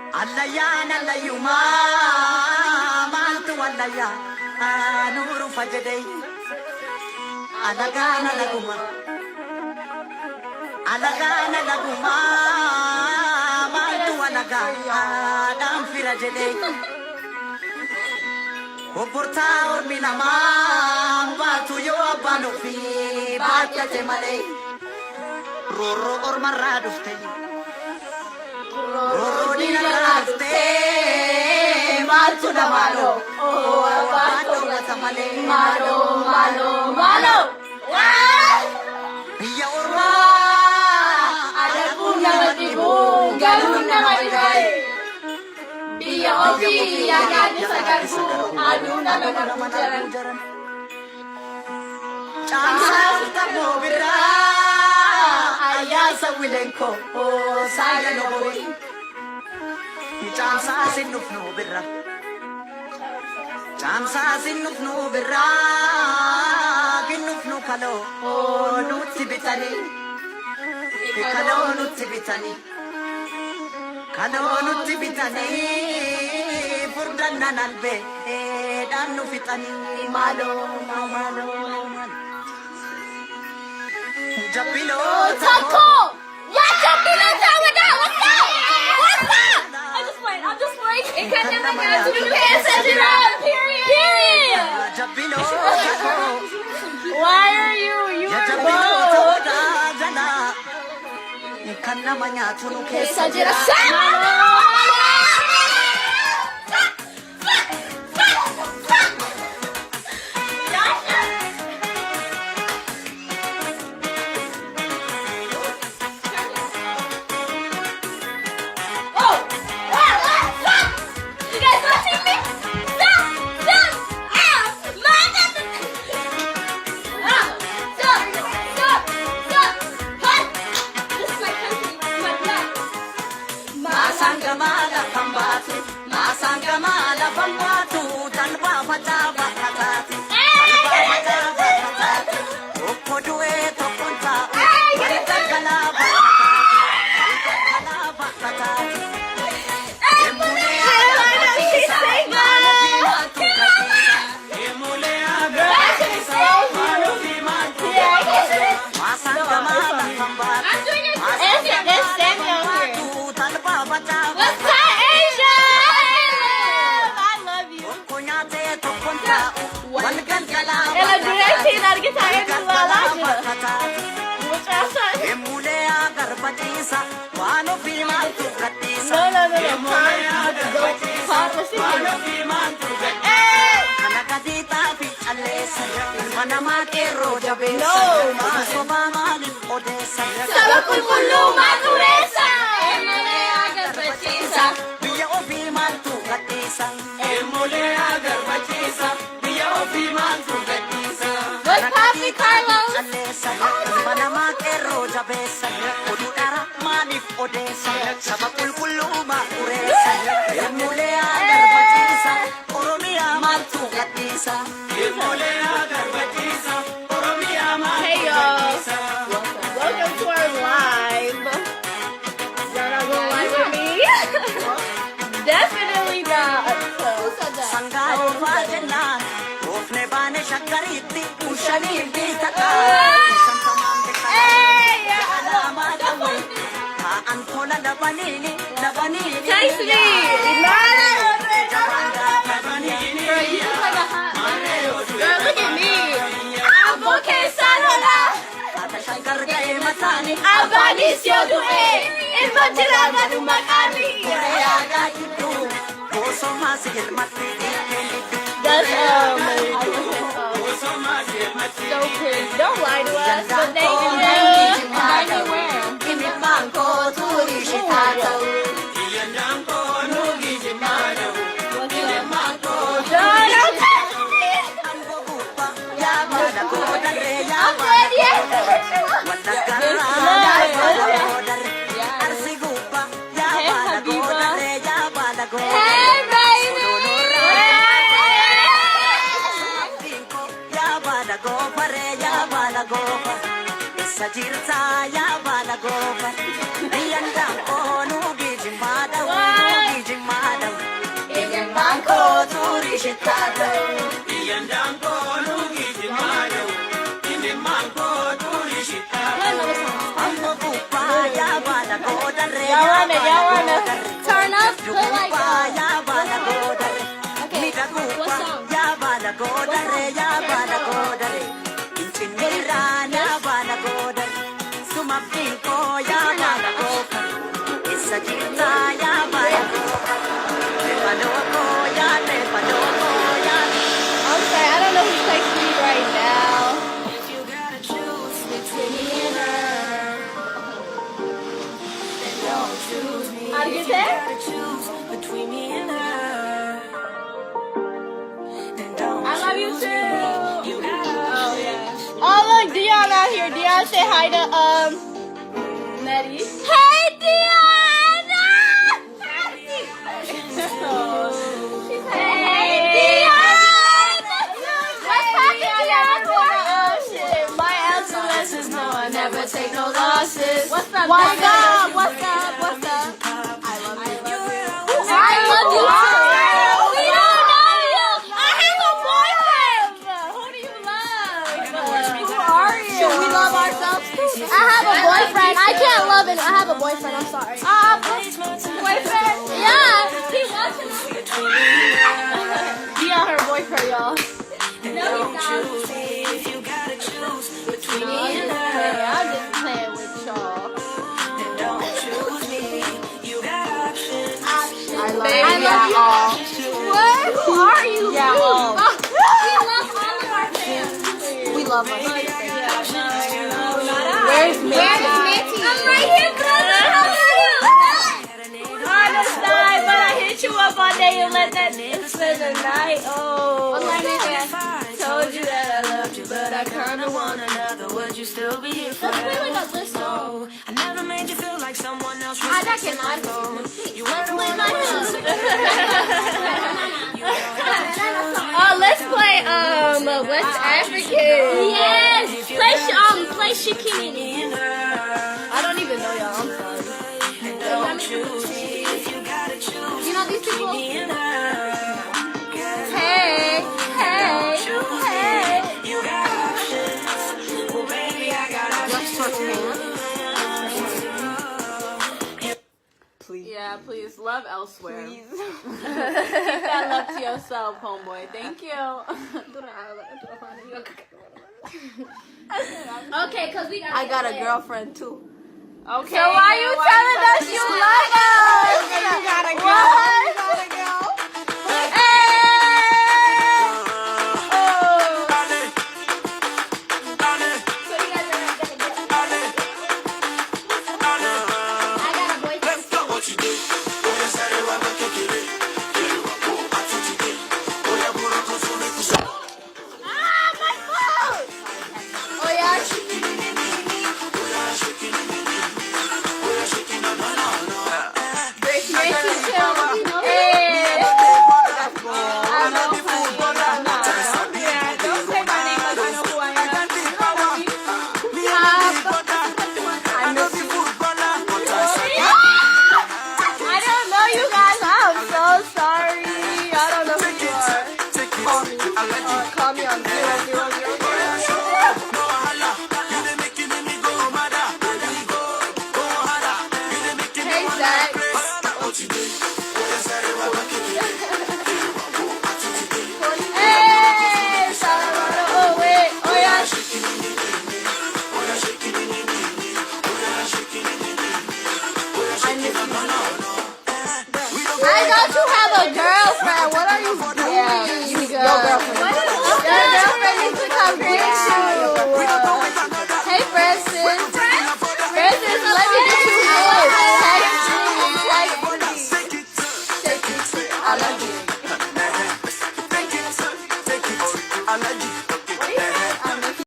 Allayyaan allayyuma maaltu wallayya nuru fajjadee alagaan alaguma maaltu alagaan fira jedhee obbortaa ormi namaa baatu yoo abbaan ofii baattate malee roorroo ormarraa dhufte. Rodina raste maltu da malo bato gatamale malo ya orma ada punna matibu galunna matibai dia ofi ya gadi sagarku aduna jaran chama tabo birra aya sawilenko saya nobori Jamsa sinuf no birra ginuf no kalo nutti bitani furdanna nalbe dannu fitani malo Jabilo Tako! Yeah, Jabilo Tawada! What's up? I'm just like, it can never get to the Sajira, period! Jabilo Why are you? You are both! Kanna manya tunu ke Sajira, don't lie to us, but they Sajirta ya bala gofa, yanda onu gijin bada wani wanna turn up? Put like okay, what song? I'm sorry, I don't know who's texting me right now. How do you say? I love you too. Oh yeah. Oh look, Dion out here. Dion, say hi to Nettie. Hey Dion! Hey Dion! What's happening, Dion? Oh shit, my SOS is no, I never take no losses. What's up? What's up? What's up? What's up? I love you. I love you too. We don't know you. I have a boyfriend. Who do you love? Who are you? Should we love ourselves too? I have a boyfriend. I can't love it. I have a boyfriend. I'm sorry. Boyfriend? Yeah. He watching us. Dion, her boyfriend, y'all. No, he's not. I'm just playing with y'all. I love you. What? Who are you? Yeah, we love all of our fans. We love our fans. Where's Mitty? I'm right here, brother. How are you? Hard to die, but I hit you up all day and let that spend the night. Oh, told you that I loved you, but I kinda want another. Would you still be here forever? Let's play like a list song. I never made you feel like someone else. That cannot. You were the one my Oh, let's play West African. Yes. Play Shikini. I don't even know y'all. I'm sorry. You know these people? Hey. Please. Yeah, please. Love elsewhere. Please. Keep that love to yourself, homeboy. Thank you. Okay, because I got a girlfriend too. Okay. So why you telling us you love us? You got a girl. Zach.